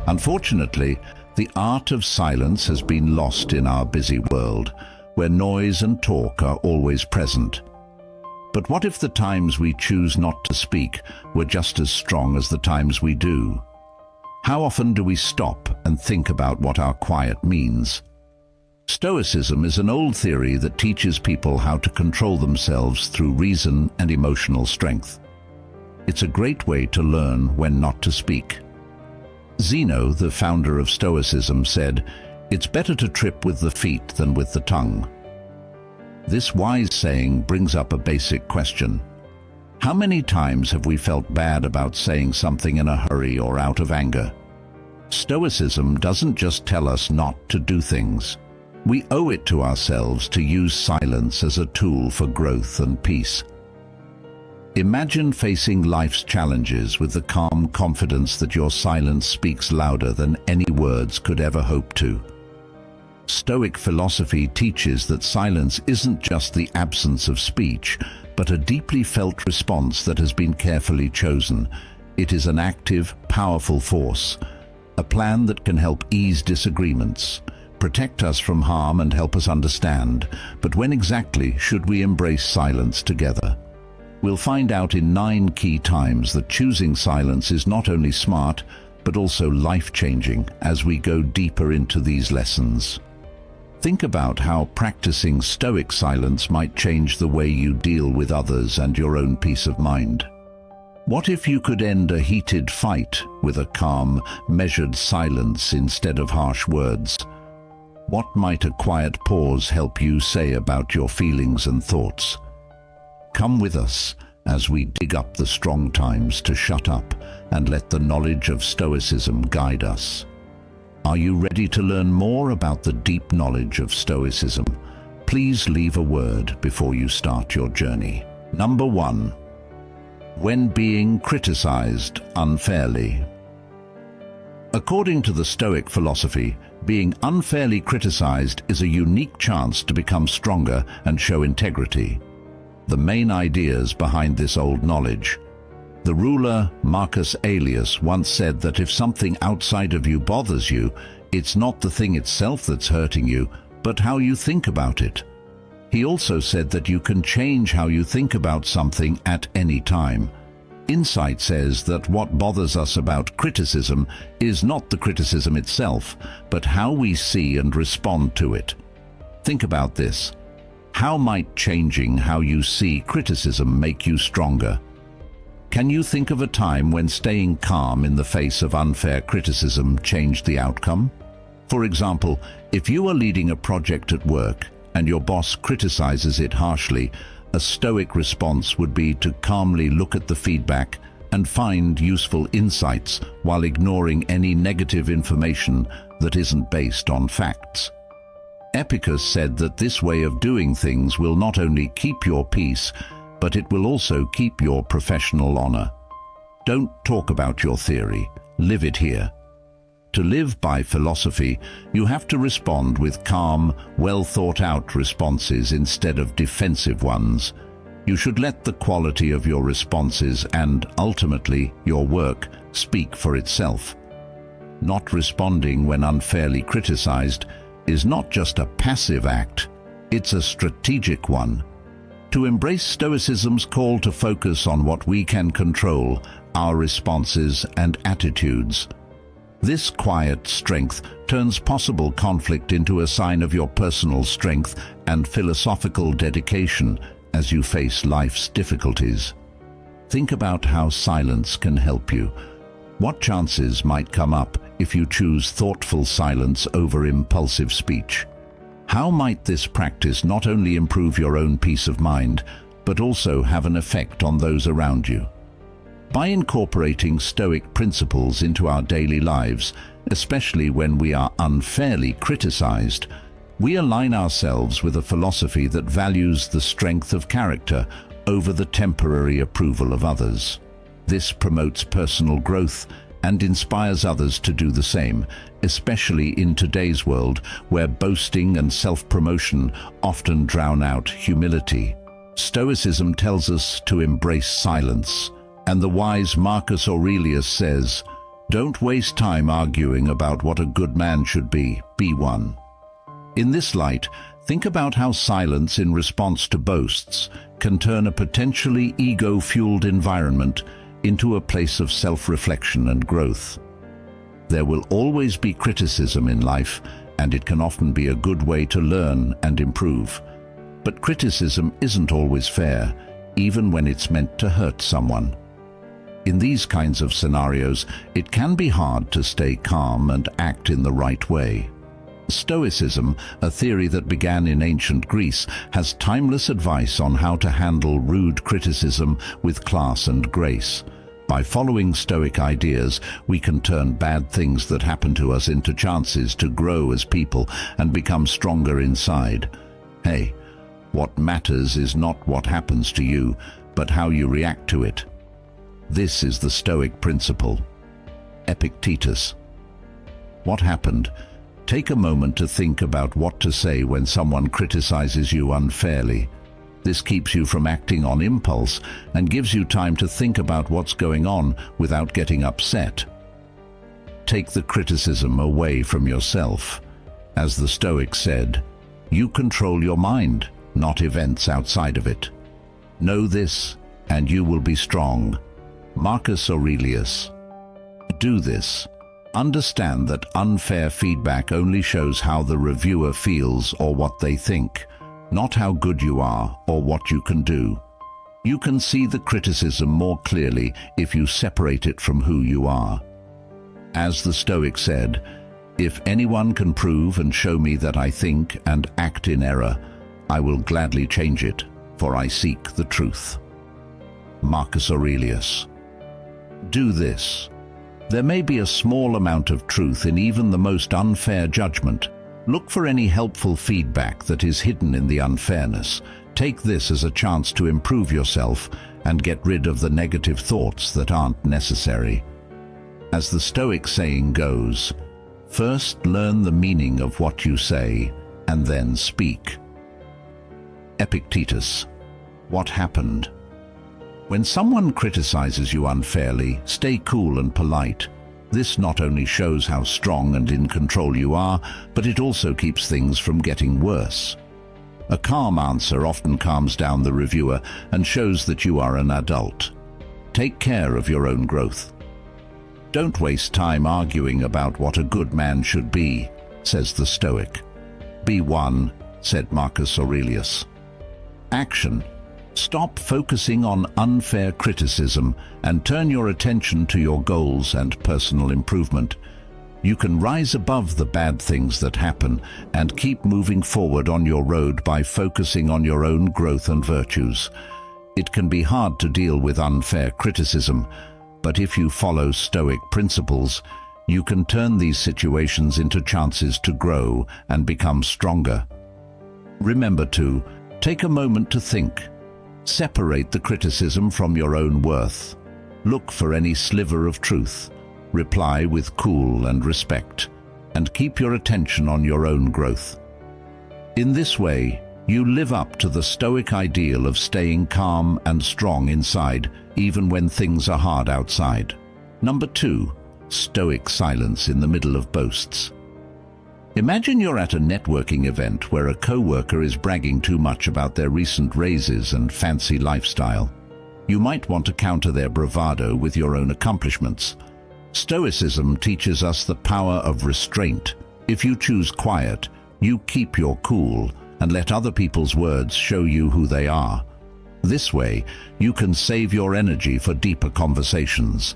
Unfortunately, the art of silence has been lost in our busy world, where noise and talk are always present. But what if the times we choose not to speak were just as strong as the times we do? How often do we stop and think about what our quiet means? Stoicism is an old theory that teaches people how to control themselves through reason and emotional strength. It's a great way to learn when not to speak. Zeno, the founder of Stoicism, said, "It's better to trip with the feet than with the tongue." This wise saying brings up a basic question. How many times have we felt bad about saying something in a hurry or out of anger? Stoicism doesn't just tell us not to do things. We owe it to ourselves to use silence as a tool for growth and peace. Imagine facing life's challenges with the calm confidence that your silence speaks louder than any words could ever hope to. Stoic philosophy teaches that silence isn't just the absence of speech, but a deeply felt response that has been carefully chosen. It is an active, powerful force, a plan that can help ease disagreements, protect us from harm and help us understand. But when exactly should we embrace silence together? We'll find out in 9 key times that choosing silence is not only smart, but also life-changing as we go deeper into these lessons. Think about how practicing Stoic silence might change the way you deal with others and your own peace of mind. What if you could end a heated fight with a calm, measured silence instead of harsh words? What might a quiet pause help you say about your feelings and thoughts? Come with us as we dig up the strong times to shut up and let the knowledge of Stoicism guide us. Are you ready to learn more about the deep knowledge of Stoicism? Please leave a word before you start your journey. Number 1. When being criticized unfairly. According to the Stoic philosophy, being unfairly criticized is a unique chance to become stronger and show integrity. The main ideas behind this old knowledge. The ruler Marcus Aurelius once said that if something outside of you bothers you, it's not the thing itself that's hurting you, but how you think about it. He also said that you can change how you think about something at any time. Insight says that what bothers us about criticism is not the criticism itself, but how we see and respond to it. Think about this. How might changing how you see criticism make you stronger? Can you think of a time when staying calm in the face of unfair criticism changed the outcome? For example, if you are leading a project at work and your boss criticizes it harshly, a Stoic response would be to calmly look at the feedback and find useful insights while ignoring any negative information that isn't based on facts. Epicurus said that this way of doing things will not only keep your peace, but it will also keep your professional honor. Don't talk about your theory, live it here. To live by philosophy, you have to respond with calm, well-thought-out responses instead of defensive ones. You should let the quality of your responses and, ultimately, your work speak for itself. Not responding when unfairly criticized is not just a passive act, it's a strategic one. To embrace Stoicism's call to focus on what we can control, our responses and attitudes. This quiet strength turns possible conflict into a sign of your personal strength and philosophical dedication as you face life's difficulties. Think about how silence can help you. What chances might come up if you choose thoughtful silence over impulsive speech? How might this practice not only improve your own peace of mind, but also have an effect on those around you? By incorporating Stoic principles into our daily lives, especially when we are unfairly criticized, we align ourselves with a philosophy that values the strength of character over the temporary approval of others. This promotes personal growth and inspires others to do the same, especially in today's world where boasting and self-promotion often drown out humility. Stoicism tells us to embrace silence, and the wise Marcus Aurelius says, Don't waste time arguing about what a good man should be. Be one. In this light, think about how silence in response to boasts can turn a potentially ego-fueled environment into a place of self-reflection and growth. There will always be criticism in life, and it can often be a good way to learn and improve. But criticism isn't always fair, even when it's meant to hurt someone. In these kinds of scenarios, it can be hard to stay calm and act in the right way. Stoicism, a theory that began in ancient Greece, has timeless advice on how to handle rude criticism with class and grace. By following Stoic ideas, we can turn bad things that happen to us into chances to grow as people and become stronger inside. Hey, what matters is not what happens to you, but how you react to it. This is the Stoic principle. Epictetus. What happened? Take a moment to think about what to say when someone criticizes you unfairly. This keeps you from acting on impulse and gives you time to think about what's going on without getting upset. Take the criticism away from yourself. As the Stoics said, you control your mind, not events outside of it. Know this, and you will be strong. Marcus Aurelius. Do this. Understand that unfair feedback only shows how the reviewer feels or what they think, not how good you are or what you can do. You can see the criticism more clearly if you separate it from who you are. As the Stoic said, if anyone can prove and show me that I think and act in error, I will gladly change it, for I seek the truth. Marcus Aurelius. Do this. There may be a small amount of truth in even the most unfair judgment. Look for any helpful feedback that is hidden in the unfairness. Take this as a chance to improve yourself and get rid of the negative thoughts that aren't necessary. As the Stoic saying goes, first learn the meaning of what you say and then speak. Epictetus. What happened? When someone criticizes you unfairly, stay cool and polite. This not only shows how strong and in control you are, but it also keeps things from getting worse. A calm answer often calms down the reviewer and shows that you are an adult. Take care of your own growth. Don't waste time arguing about what a good man should be, says the Stoic. Be one, said Marcus Aurelius. Action. Stop focusing on unfair criticism and turn your attention to your goals and personal improvement. You can rise above the bad things that happen and keep moving forward on your road by focusing on your own growth and virtues. It can be hard to deal with unfair criticism, but if you follow Stoic principles, you can turn these situations into chances to grow and become stronger. Remember to take a moment to think. Separate the criticism from your own worth. Look for any sliver of truth. Reply with cool and respect, and keep your attention on your own growth. In this way, you live up to the Stoic ideal of staying calm and strong inside, even when things are hard outside. Number 2, Stoic silence in the middle of boasts. Imagine you're at a networking event where a co-worker is bragging too much about their recent raises and fancy lifestyle. You might want to counter their bravado with your own accomplishments. Stoicism teaches us the power of restraint. If you choose quiet, you keep your cool and let other people's words show you who they are. This way, you can save your energy for deeper conversations.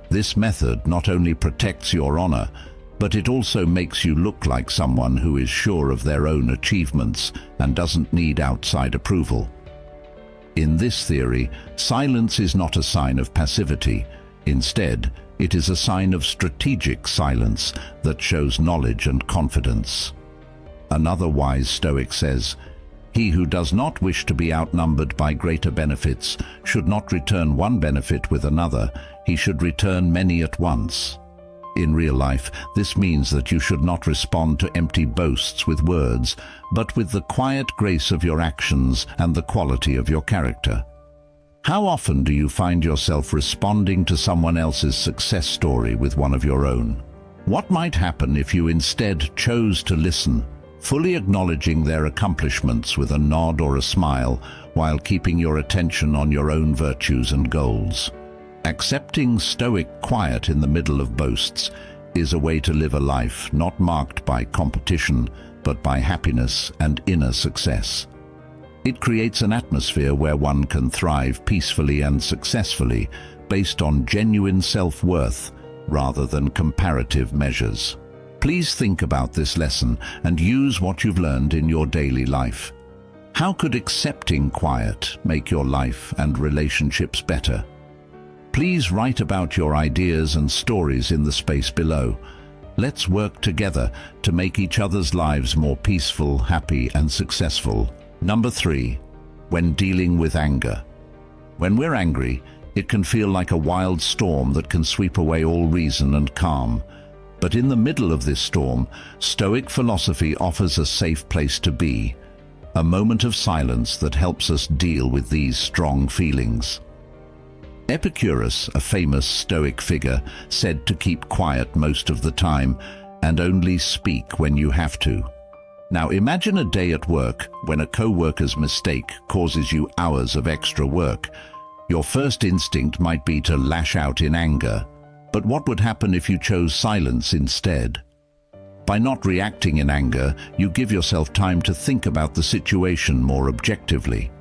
This method not only protects your honor, but it also makes you look like someone who is sure of their own achievements and doesn't need outside approval. In this theory, silence is not a sign of passivity. Instead, it is a sign of strategic silence that shows knowledge and confidence. Another wise Stoic says, "He who does not wish to be outnumbered by greater benefits should not return one benefit with another, he should return many at once." In real life, this means that you should not respond to empty boasts with words, but with the quiet grace of your actions and the quality of your character. How often do you find yourself responding to someone else's success story with one of your own? What might happen if you instead chose to listen, fully acknowledging their accomplishments with a nod or a smile, while keeping your attention on your own virtues and goals? Accepting stoic quiet in the middle of boasts is a way to live a life not marked by competition, but by happiness and inner success. It creates an atmosphere where one can thrive peacefully and successfully based on genuine self-worth rather than comparative measures. Please think about this lesson and use what you've learned in your daily life. How could accepting quiet make your life and relationships better? Please write about your ideas and stories in the space below. Let's work together to make each other's lives more peaceful, happy, and successful. Number 3. When dealing with anger. When we're angry, it can feel like a wild storm that can sweep away all reason and calm. But in the middle of this storm, Stoic philosophy offers a safe place to be, a moment of silence that helps us deal with these strong feelings. Epicurus, a famous Stoic figure, said to keep quiet most of the time and only speak when you have to. Now imagine a day at work when a co-worker's mistake causes you hours of extra work. Your first instinct might be to lash out in anger, but what would happen if you chose silence instead? By not reacting in anger, you give yourself time to think about the situation more objectively.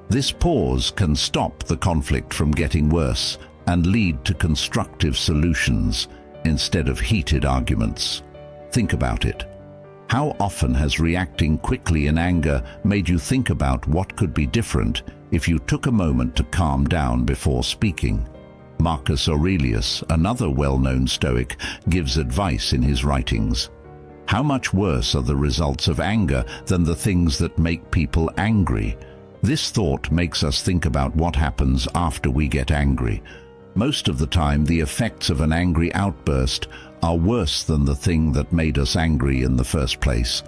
This pause can stop the conflict from getting worse and lead to constructive solutions instead of heated arguments. Think about it. How often has reacting quickly in anger made you think about what could be different if you took a moment to calm down before speaking? Marcus Aurelius, another well-known Stoic, gives advice in his writings. How much worse are the results of anger than the things that make people angry? This thought makes us think about what happens after we get angry. Most of the time, the effects of an angry outburst are worse than the thing that made us angry in the first place.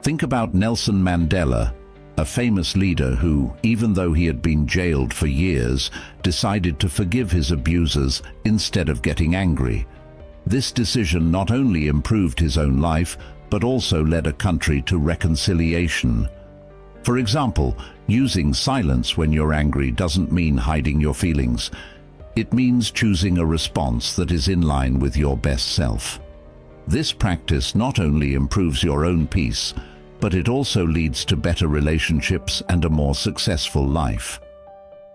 Think about Nelson Mandela, a famous leader who, even though he had been jailed for years, decided to forgive his abusers instead of getting angry. This decision not only improved his own life, but also led a country to reconciliation. For example, using silence when you're angry doesn't mean hiding your feelings. It means choosing a response that is in line with your best self. This practice not only improves your own peace, but it also leads to better relationships and a more successful life.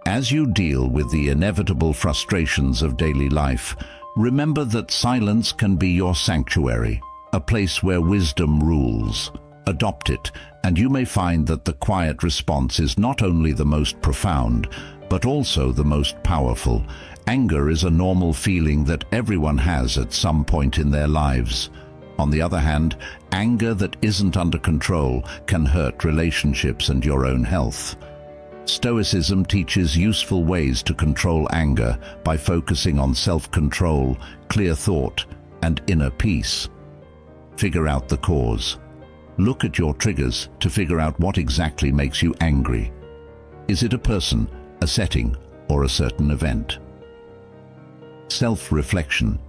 As you deal with the inevitable frustrations of daily life, remember that silence can be your sanctuary, a place where wisdom rules. Adopt it, and you may find that the quiet response is not only the most profound, but also the most powerful. Anger is a normal feeling that everyone has at some point in their lives. On the other hand, anger that isn't under control can hurt relationships and your own health. Stoicism teaches useful ways to control anger by focusing on self-control, clear thought, and inner peace. Figure out the cause. Look at your triggers to figure out what exactly makes you angry. Is it a person, a setting, or a certain event? Self-reflection.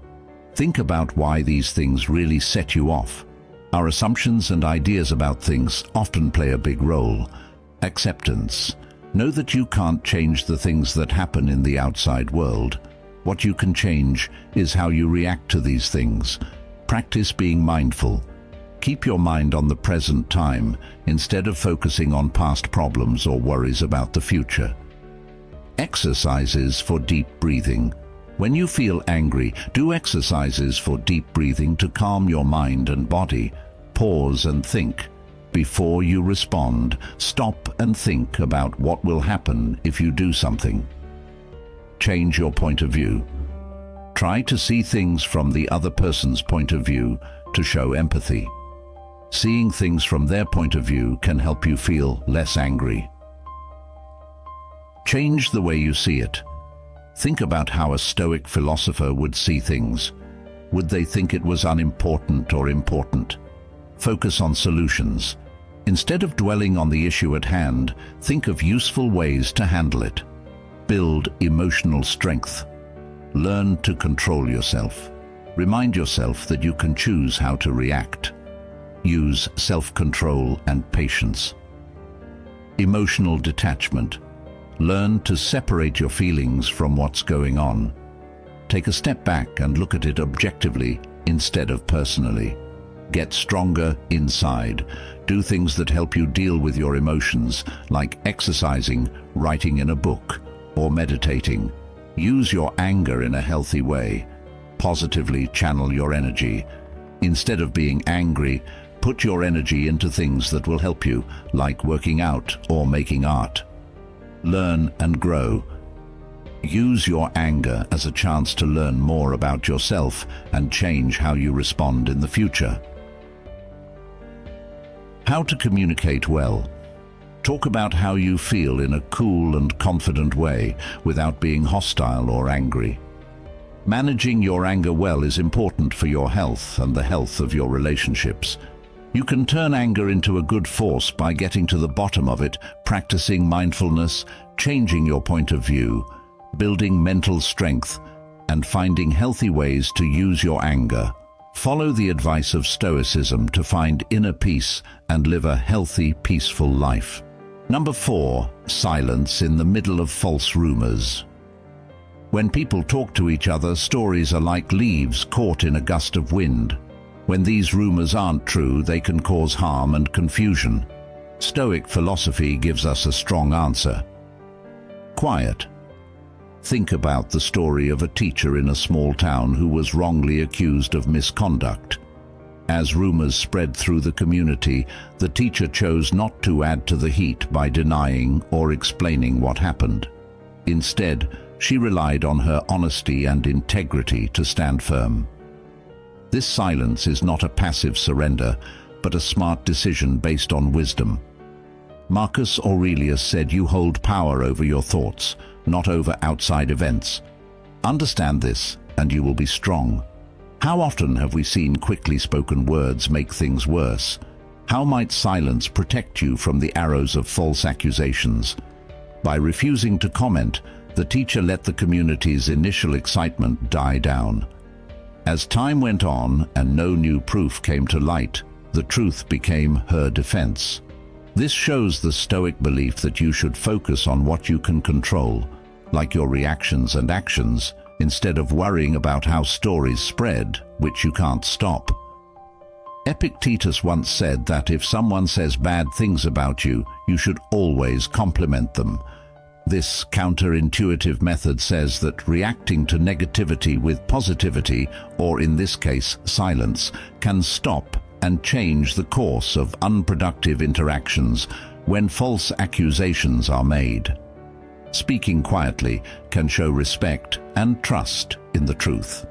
Think about why these things really set you off. Our assumptions and ideas about things often play a big role. Acceptance. Know that you can't change the things that happen in the outside world. What you can change is how you react to these things. Practice being mindful. Keep your mind on the present time instead of focusing on past problems or worries about the future. Exercises for deep breathing. When you feel angry, do exercises for deep breathing to calm your mind and body. Pause and think. Before you respond, stop and think about what will happen if you do something. Change your point of view. Try to see things from the other person's point of view to show empathy. Seeing things from their point of view can help you feel less angry. Change the way you see it. Think about how a Stoic philosopher would see things. Would they think it was unimportant or important? Focus on solutions. Instead of dwelling on the issue at hand, think of useful ways to handle it. Build emotional strength. Learn to control yourself. Remind yourself that you can choose how to react. Use self-control and patience. Emotional detachment. Learn to separate your feelings from what's going on. Take a step back and look at it objectively instead of personally. Get stronger inside. Do things that help you deal with your emotions, like exercising, writing in a book, or meditating. Use your anger in a healthy way. Positively channel your energy. Instead of being angry, put your energy into things that will help you, like working out or making art. Learn and grow. Use your anger as a chance to learn more about yourself and change how you respond in the future. How to communicate well. Talk about how you feel in a cool and confident way without being hostile or angry. Managing your anger well is important for your health and the health of your relationships. You can turn anger into a good force by getting to the bottom of it, practicing mindfulness, changing your point of view, building mental strength, and finding healthy ways to use your anger. Follow the advice of Stoicism to find inner peace and live a healthy, peaceful life. Number 4, silence in the middle of false rumors. When people talk to each other, stories are like leaves caught in a gust of wind. When these rumors aren't true, they can cause harm and confusion. Stoic philosophy gives us a strong answer. Quiet. Think about the story of a teacher in a small town who was wrongly accused of misconduct. As rumors spread through the community, the teacher chose not to add to the heat by denying or explaining what happened. Instead, she relied on her honesty and integrity to stand firm. This silence is not a passive surrender, but a smart decision based on wisdom. Marcus Aurelius said, "You hold power over your thoughts, not over outside events." Understand this, and you will be strong. How often have we seen quickly spoken words make things worse? How might silence protect you from the arrows of false accusations? By refusing to comment, the teacher let the community's initial excitement die down. As time went on and no new proof came to light, the truth became her defense. This shows the Stoic belief that you should focus on what you can control, like your reactions and actions, instead of worrying about how stories spread, which you can't stop. Epictetus once said that if someone says bad things about you, you should always compliment them. This counterintuitive method says that reacting to negativity with positivity, or in this case, silence, can stop and change the course of unproductive interactions when false accusations are made. Speaking quietly can show respect and trust in the truth.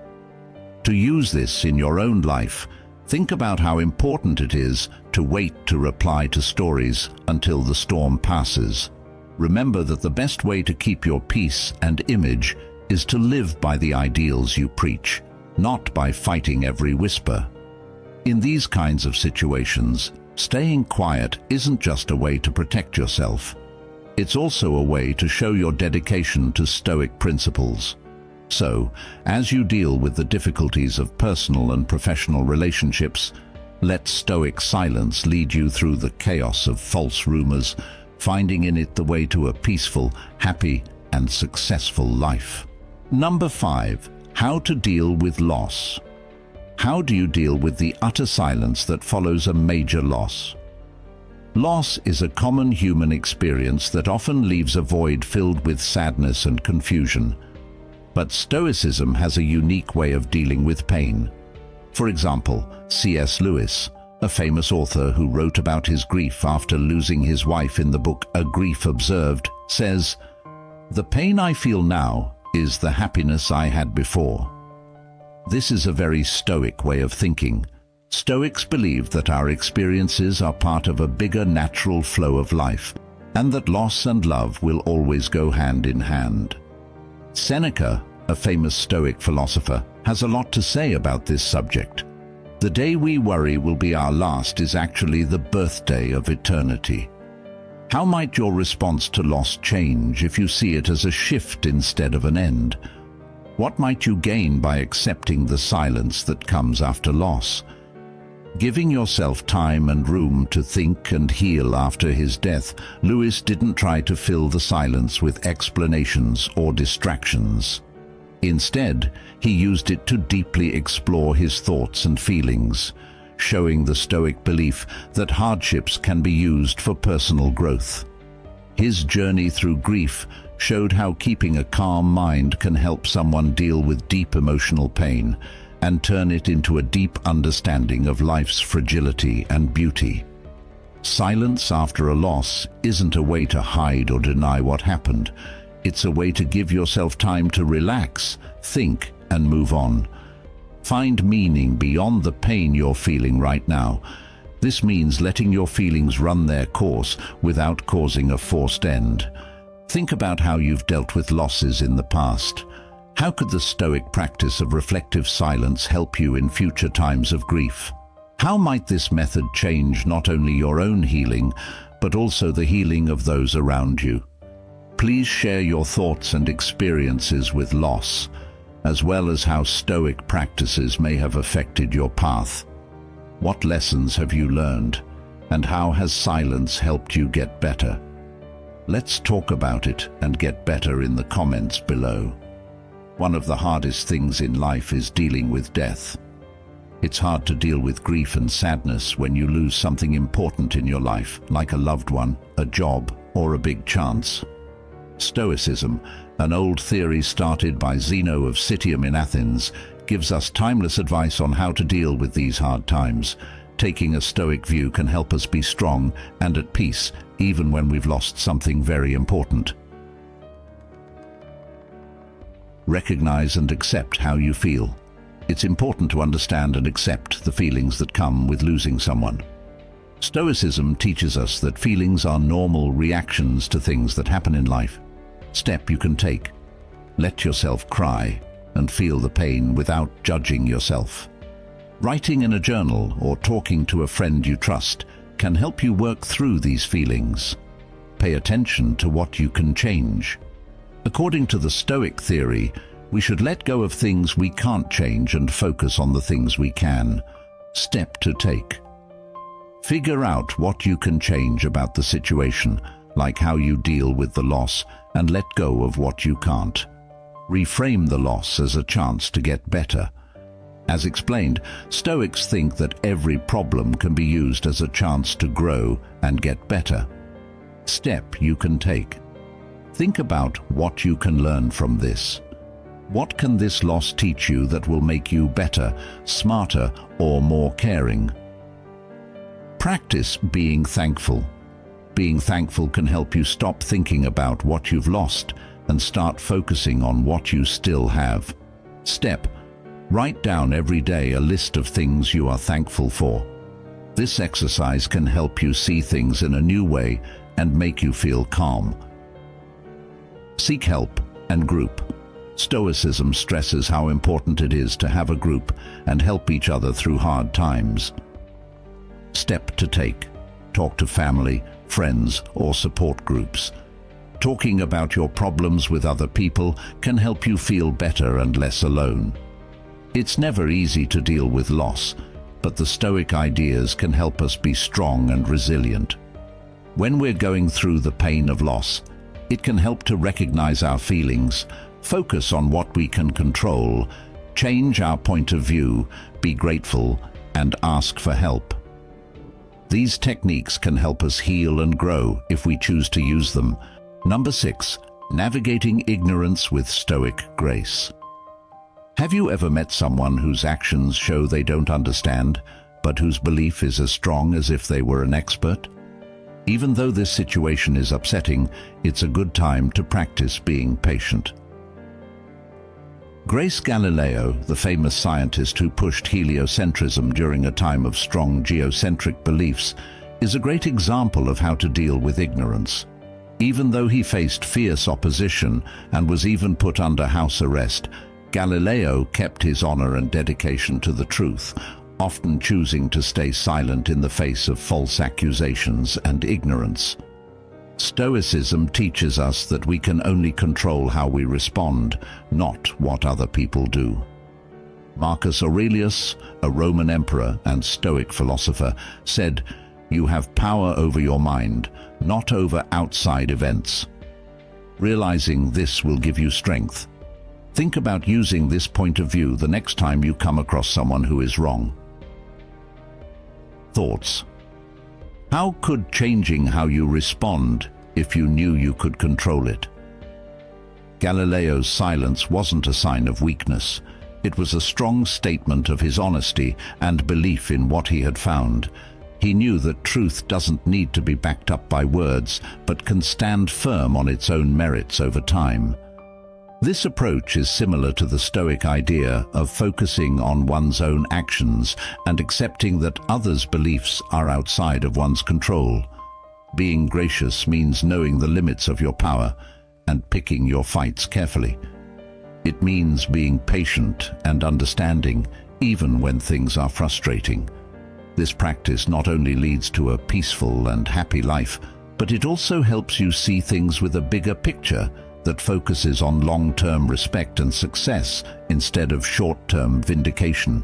To use this in your own life, think about how important it is to wait to reply to stories until the storm passes. Remember that the best way to keep your peace and image is to live by the ideals you preach, not by fighting every whisper. In these kinds of situations, staying quiet isn't just a way to protect yourself. It's also a way to show your dedication to Stoic principles. So, as you deal with the difficulties of personal and professional relationships, let Stoic silence lead you through the chaos of false rumors, finding in it the way to a peaceful, happy, and successful life. Number 5, how to deal with loss. How do you deal with the utter silence that follows a major loss? Loss is a common human experience that often leaves a void filled with sadness and confusion. But Stoicism has a unique way of dealing with pain. For example, C.S. Lewis, a famous author who wrote about his grief after losing his wife in the book A Grief Observed, says, "The pain I feel now is the happiness I had before." This is a very Stoic way of thinking. Stoics believe that our experiences are part of a bigger natural flow of life, and that loss and love will always go hand in hand. Seneca, a famous Stoic philosopher, has a lot to say about this subject. The day we worry will be our last is actually the birthday of eternity. How might your response to loss change if you see it as a shift instead of an end? What might you gain by accepting the silence that comes after loss? Giving yourself time and room to think and heal after his death, Lewis didn't try to fill the silence with explanations or distractions. Instead, he used it to deeply explore his thoughts and feelings, showing the Stoic belief that hardships can be used for personal growth. His journey through grief showed how keeping a calm mind can help someone deal with deep emotional pain and turn it into a deep understanding of life's fragility and beauty. Silence after a loss isn't a way to hide or deny what happened. It's a way to give yourself time to relax, think, and move on. Find meaning beyond the pain you're feeling right now. This means letting your feelings run their course without causing a forced end. Think about how you've dealt with losses in the past. How could the Stoic practice of reflective silence help you in future times of grief? How might this method change not only your own healing, but also the healing of those around you? Please share your thoughts and experiences with loss, as well as how Stoic practices may have affected your path. What lessons have you learned, and how has silence helped you get better? Let's talk about it and get better in the comments below. One of the hardest things in life is dealing with death. It's hard to deal with grief and sadness when you lose something important in your life, like a loved one, a job, or a big chance. Stoicism, an old theory started by Zeno of Citium in Athens, gives us timeless advice on how to deal with these hard times. Taking a Stoic view can help us be strong and at peace, even when we've lost something very important. Recognize and accept how you feel. It's important to understand and accept the feelings that come with losing someone. Stoicism teaches us that feelings are normal reactions to things that happen in life. Step you can take. Let yourself cry and feel the pain without judging yourself. Writing in a journal or talking to a friend you trust can help you work through these feelings. Pay attention to what you can change. According to the Stoic theory, we should let go of things we can't change and focus on the things we can. Step to take. Figure out what you can change about the situation, like how you deal with the loss, and let go of what you can't. Reframe the loss as a chance to get better. As explained, Stoics think that every problem can be used as a chance to grow and get better. Step you can take. Think about what you can learn from this. What can this loss teach you that will make you better, smarter, or more caring? Practice being thankful. Being thankful can help you stop thinking about what you've lost and start focusing on what you still have. Step: write down every day a list of things you are thankful for. This exercise can help you see things in a new way and make you feel calm. Seek help and group. Stoicism stresses how important it is to have a group and help each other through hard times. Step to take. Talk to family, friends, or support groups. Talking about your problems with other people can help you feel better and less alone. It's never easy to deal with loss, but the Stoic ideas can help us be strong and resilient. When we're going through the pain of loss, it can help to recognize our feelings, focus on what we can control, change our point of view, be grateful, and ask for help. These techniques can help us heal and grow if we choose to use them. Number 6, navigating ignorance with Stoic grace. Have you ever met someone whose actions show they don't understand, but whose belief is as strong as if they were an expert? Even though this situation is upsetting, it's a good time to practice being patient. Grace Galileo, the famous scientist who pushed heliocentrism during a time of strong geocentric beliefs, is a great example of how to deal with ignorance. Even though he faced fierce opposition and was even put under house arrest, Galileo kept his honor and dedication to the truth, often choosing to stay silent in the face of false accusations and ignorance. Stoicism teaches us that we can only control how we respond, not what other people do. Marcus Aurelius, a Roman emperor and Stoic philosopher, said, "You have power over your mind, not over outside events." Realizing this will give you strength. Think about using this point of view the next time you come across someone who is wrong. Thoughts. How could changing how you respond if you knew you could control it? Galileo's silence wasn't a sign of weakness. It was a strong statement of his honesty and belief in what he had found. He knew that truth doesn't need to be backed up by words, but can stand firm on its own merits over time. This approach is similar to the Stoic idea of focusing on one's own actions and accepting that others' beliefs are outside of one's control. Being gracious means knowing the limits of your power and picking your fights carefully. It means being patient and understanding, even when things are frustrating. This practice not only leads to a peaceful and happy life, but it also helps you see things with a bigger picture that focuses on long-term respect and success instead of short-term vindication.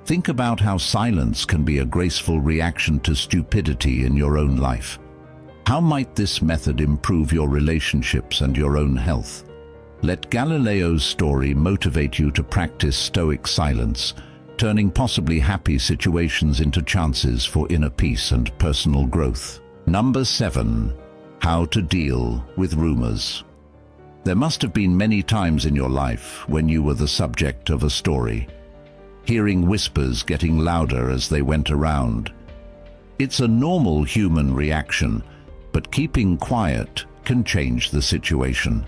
Think about how silence can be a graceful reaction to stupidity in your own life. How might this method improve your relationships and your own health? Let Galileo's story motivate you to practice Stoic silence, turning possibly happy situations into chances for inner peace and personal growth. Number 7. How to deal with rumors. There must have been many times in your life when you were the subject of a story, hearing whispers getting louder as they went around. It's a normal human reaction, but keeping quiet can change the situation.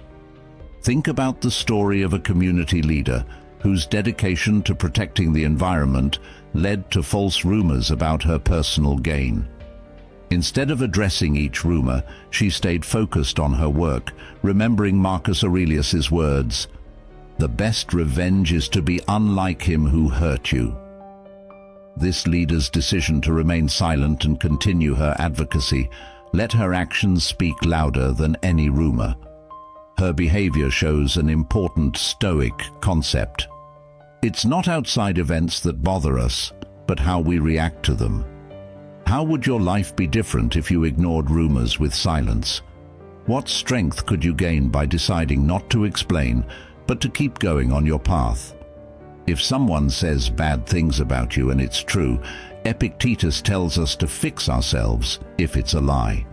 Think about the story of a community leader whose dedication to protecting the environment led to false rumors about her personal gain. Instead of addressing each rumor, she stayed focused on her work, remembering Marcus Aurelius's words, "The best revenge is to be unlike him who hurt you." This leader's decision to remain silent and continue her advocacy let her actions speak louder than any rumor. Her behavior shows an important Stoic concept. It's not outside events that bother us, but how we react to them. How would your life be different if you ignored rumors with silence? What strength could you gain by deciding not to explain, but to keep going on your path? If someone says bad things about you and it's true, Epictetus tells us to fix ourselves if it's a lie.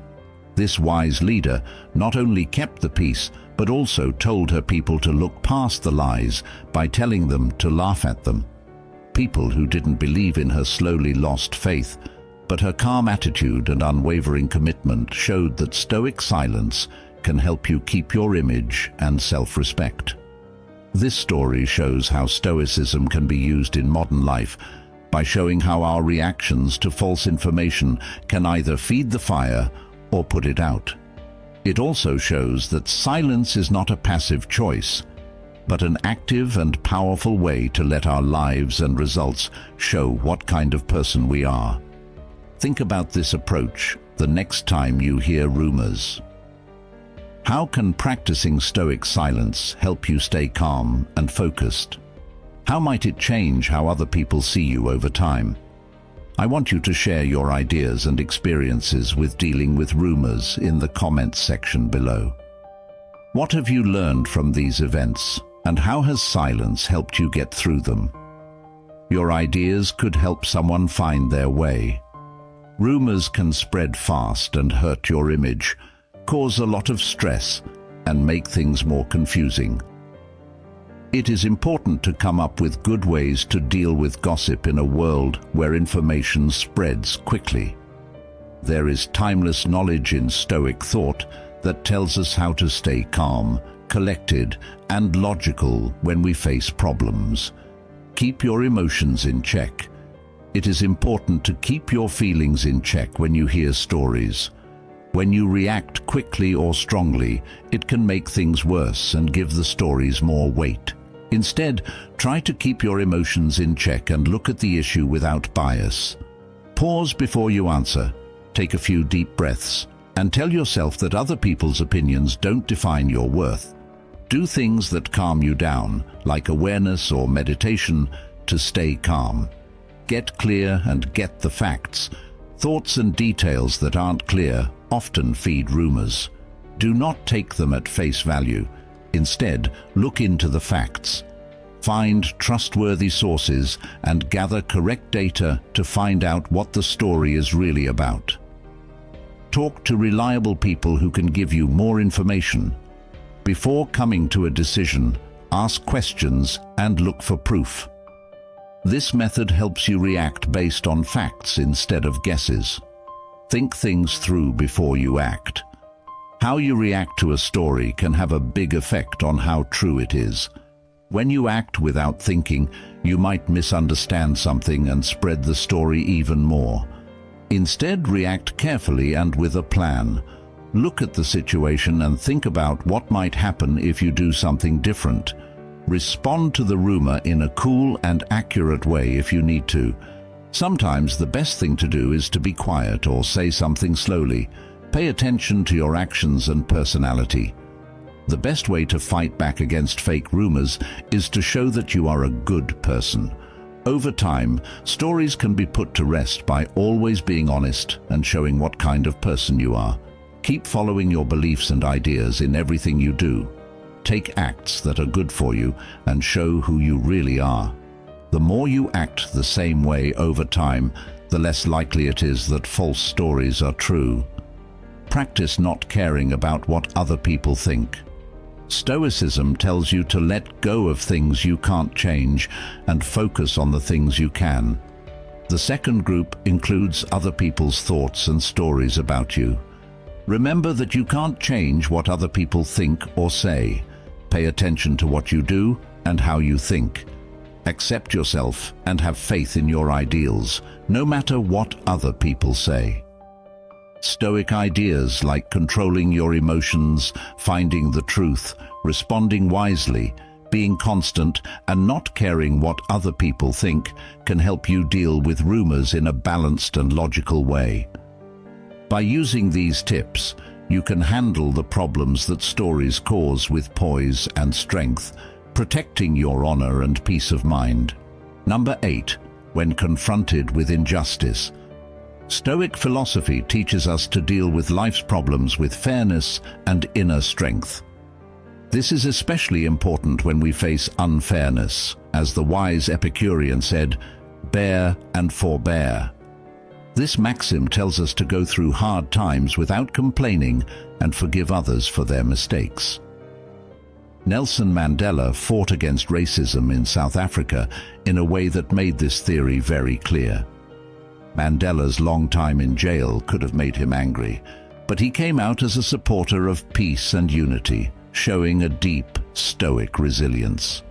This wise leader not only kept the peace, but also told her people to look past the lies by telling them to laugh at them. People who didn't believe in her slowly lost faith, but her calm attitude and unwavering commitment showed that Stoic silence can help you keep your image and self-respect. This story shows how Stoicism can be used in modern life by showing how our reactions to false information can either feed the fire or put it out. It also shows that silence is not a passive choice, but an active and powerful way to let our lives and results show what kind of person we are. Think about this approach the next time you hear rumors. How can practicing Stoic silence help you stay calm and focused? How might it change how other people see you over time? I want you to share your ideas and experiences with dealing with rumors in the comments section below. What have you learned from these events, and how has silence helped you get through them? Your ideas could help someone find their way. Rumors can spread fast and hurt your image, cause a lot of stress, and make things more confusing. It is important to come up with good ways to deal with gossip in a world where information spreads quickly. There is timeless knowledge in Stoic thought that tells us how to stay calm, collected, and logical when we face problems. Keep your emotions in check. It is important to keep your feelings in check when you hear stories. When you react quickly or strongly, it can make things worse and give the stories more weight. Instead, try to keep your emotions in check and look at the issue without bias. Pause before you answer, take a few deep breaths, And tell yourself that other people's opinions don't define your worth. Do things that calm you down, like awareness or meditation, to stay calm. Get clear and get the facts. Thoughts and details that aren't clear often feed rumors. Do not take them at face value. Instead, look into the facts. Find trustworthy sources and gather correct data to find out what the story is really about. Talk to reliable people who can give you more information. Before coming to a decision, ask questions and look for proof. This method helps you react based on facts instead of guesses. Think things through before you act. How you react to a story can have a big effect on how true it is. When you act without thinking, you might misunderstand something and spread the story even more. Instead, react carefully and with a plan. Look at the situation and think about what might happen if you do something different. Respond to the rumor in a cool and accurate way if you need to. Sometimes the best thing to do is to be quiet or say something slowly. Pay attention to your actions and personality. The best way to fight back against fake rumors is to show that you are a good person. Over time, stories can be put to rest by always being honest and showing what kind of person you are. Keep following your beliefs and ideas in everything you do. Take acts that are good for you and show who you really are. The more you act the same way over time, the less likely it is that false stories are true. Practice not caring about what other people think. Stoicism tells you to let go of things you can't change and focus on the things you can. The second group includes other people's thoughts and stories about you. Remember that you can't change what other people think or say. Pay attention to what you do and how you think. Accept yourself and have faith in your ideals, no matter what other people say. Stoic ideas like controlling your emotions, finding the truth, responding wisely, being constant, and not caring what other people think can help you deal with rumors in a balanced and logical way. By using these tips, you can handle the problems that stories cause with poise and strength, protecting your honor and peace of mind. Number 8. When confronted with injustice. Stoic philosophy teaches us to deal with life's problems with fairness and inner strength. This is especially important when we face unfairness. As the wise Epicurean said, "Bear and forbear." This maxim tells us to go through hard times without complaining and forgive others for their mistakes. Nelson Mandela fought against racism in South Africa in a way that made this theory very clear. Mandela's long time in jail could have made him angry, but he came out as a supporter of peace and unity, showing a deep, stoic resilience.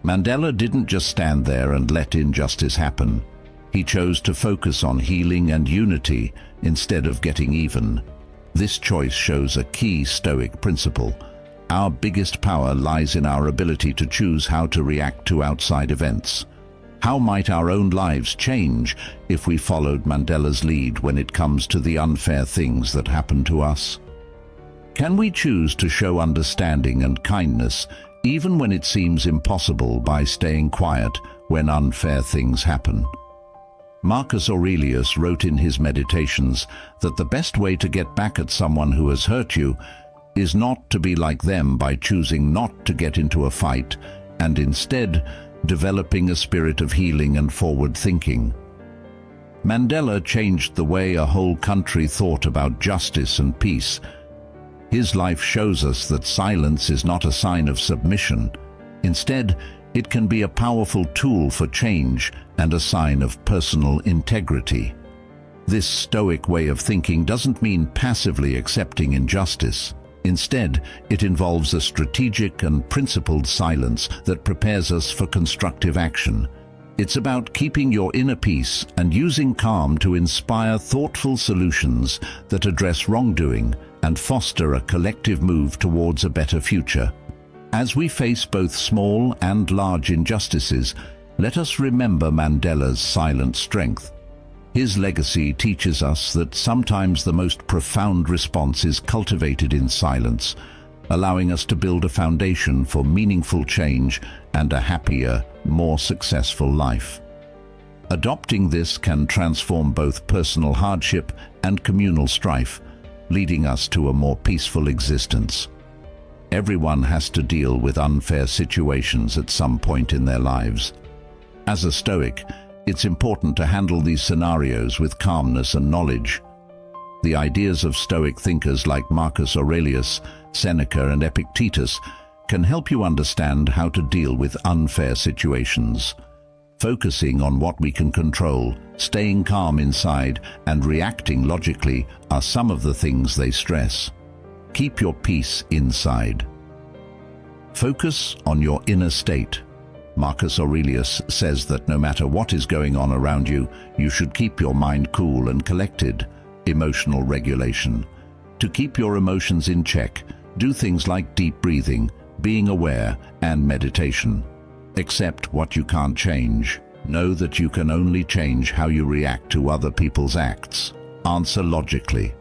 Mandela didn't just stand there and let injustice happen. He chose to focus on healing and unity instead of getting even. This choice shows a key Stoic principle. Our biggest power lies in our ability to choose how to react to outside events. How might our own lives change if we followed Mandela's lead when it comes to the unfair things that happen to us? Can we choose to show understanding and kindness even when it seems impossible by staying quiet when unfair things happen? Marcus Aurelius wrote in his Meditations that the best way to get back at someone who has hurt you is not to be like them by choosing not to get into a fight, and instead developing a spirit of healing and forward thinking. Mandela changed the way a whole country thought about justice and peace. His life shows us that silence is not a sign of submission. Instead, it can be a powerful tool for change and a sign of personal integrity. This Stoic way of thinking doesn't mean passively accepting injustice. Instead, it involves a strategic and principled silence that prepares us for constructive action. It's about keeping your inner peace and using calm to inspire thoughtful solutions that address wrongdoing and foster a collective move towards a better future. As we face both small and large injustices, let us remember Mandela's silent strength. His legacy teaches us that sometimes the most profound response is cultivated in silence, allowing us to build a foundation for meaningful change and a happier, more successful life. Adopting this can transform both personal hardship and communal strife, leading us to a more peaceful existence. Everyone has to deal with unfair situations at some point in their lives. As a Stoic, it's important to handle these scenarios with calmness and knowledge. The ideas of Stoic thinkers like Marcus Aurelius, Seneca, and Epictetus can help you understand how to deal with unfair situations. Focusing on what we can control, staying calm inside, and reacting logically are some of the things they stress. Keep your peace inside. Focus on your inner state. Marcus Aurelius says that no matter what is going on around you, you should keep your mind cool and collected. Emotional regulation. To keep your emotions in check, do things like deep breathing, being aware, and meditation. Accept what you can't change. Know that you can only change how you react to other people's acts. Answer logically.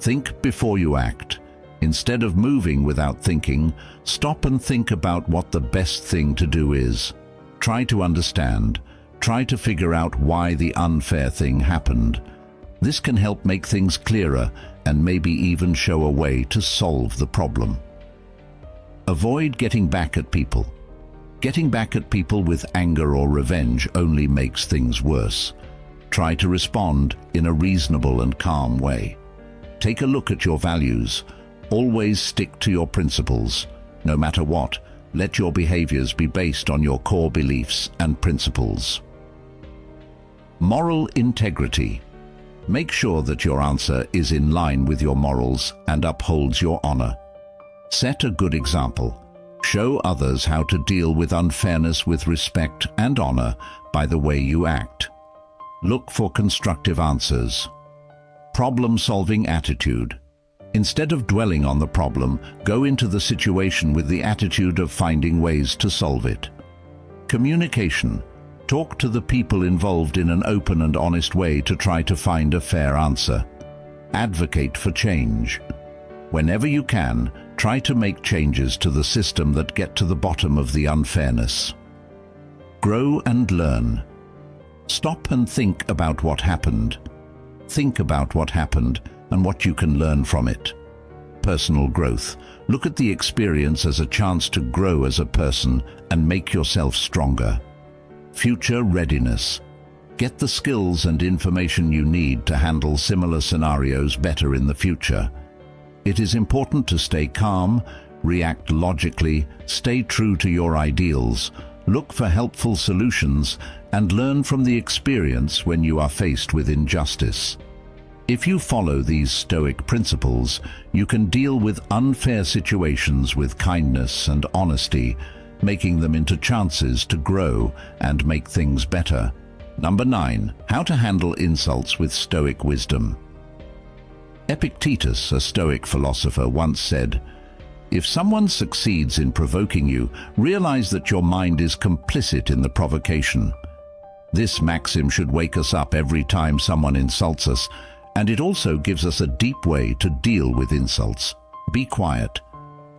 Think before you act. Instead of moving without thinking, stop and think about what the best thing to do is. Try to understand. Try to figure out why the unfair thing happened. This can help make things clearer and maybe even show a way to solve the problem. Avoid getting back at people. Getting back at people with anger or revenge only makes things worse. Try to respond in a reasonable and calm way. Take a look at your values. Always stick to your principles. No matter what, let your behaviors be based on your core beliefs and principles. Moral integrity. Make sure that your answer is in line with your morals and upholds your honor. Set a good example. Show others how to deal with unfairness with respect and honor by the way you act. Look for constructive answers. Problem-solving attitude. Instead of dwelling on the problem, go into the situation with the attitude of finding ways to solve it. Communication. Talk to the people involved in an open and honest way to try to find a fair answer. Advocate for change. Whenever you can, try to make changes to the system that get to the bottom of the unfairness. Grow and learn. Stop and think about what happened. Think about what happened and what you can learn from it. Personal growth. Look at the experience as a chance to grow as a person and make yourself stronger. Future readiness. Get the skills and information you need to handle similar scenarios better in the future. It is important to stay calm, react logically, stay true to your ideals, look for helpful solutions, and learn from the experience when you are faced with injustice. If you follow these Stoic principles, you can deal with unfair situations with kindness and honesty, making them into chances to grow and make things better. Number 9. How to handle insults with Stoic wisdom. Epictetus, a Stoic philosopher, once said, "If someone succeeds in provoking you, realize that your mind is complicit in the provocation." This maxim should wake us up every time someone insults us, and it also gives us a deep way to deal with insults. Be quiet.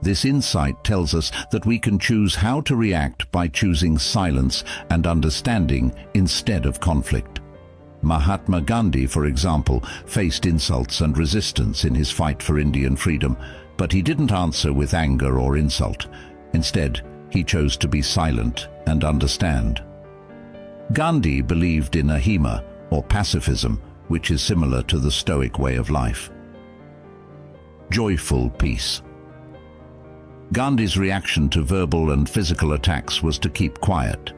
This insight tells us that we can choose how to react by choosing silence and understanding instead of conflict. Mahatma Gandhi, for example, faced insults and resistance in his fight for Indian freedom, but he didn't answer with anger or insult. Instead, he chose to be silent and understand. Gandhi believed in ahimsa, or pacifism, which is similar to the Stoic way of life. Joyful peace. Gandhi's reaction to verbal and physical attacks was to keep quiet.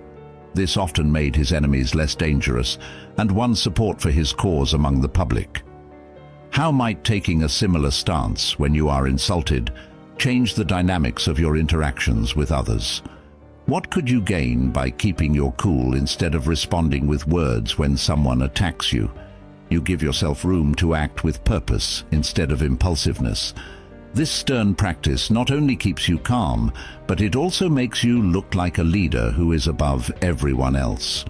This often made his enemies less dangerous and won support for his cause among the public. How might taking a similar stance when you are insulted change the dynamics of your interactions with others? What could you gain by keeping your cool instead of responding with words when someone attacks you? You give yourself room to act with purpose instead of impulsiveness. This stern practice not only keeps you calm, but it also makes you look like a leader who is above everyone else.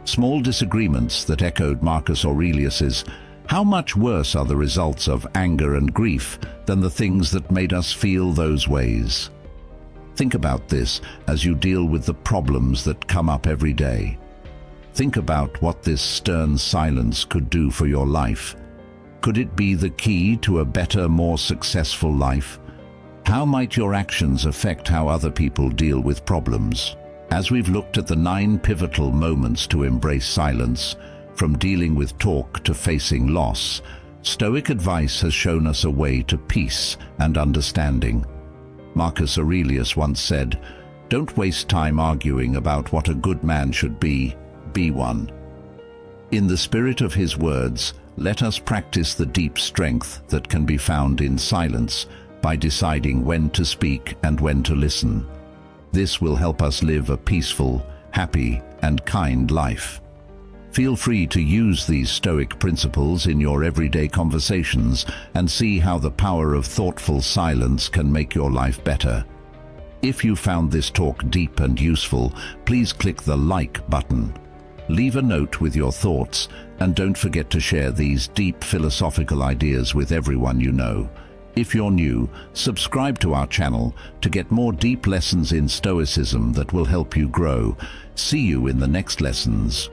Small disagreements that echoed Marcus Aurelius's, "How much worse are the results of anger and grief than the things that made us feel those ways?" Think about this as you deal with the problems that come up every day. Think about what this stern silence could do for your life. Could it be the key to a better, more successful life? How might your actions affect how other people deal with problems? As we've looked at the 9 pivotal moments to embrace silence, from dealing with talk to facing loss, Stoic advice has shown us a way to peace and understanding. Marcus Aurelius once said, "Don't waste time arguing about what a good man should be one." In the spirit of his words, let us practice the deep strength that can be found in silence by deciding when to speak and when to listen. This will help us live a peaceful, happy, and kind life. Feel free to use these Stoic principles in your everyday conversations and see how the power of thoughtful silence can make your life better. If you found this talk deep and useful, please click the like button. Leave a note with your thoughts, and don't forget to share these deep philosophical ideas with everyone you know. If you're new, subscribe to our channel to get more deep lessons in Stoicism that will help you grow. See you in the next lessons.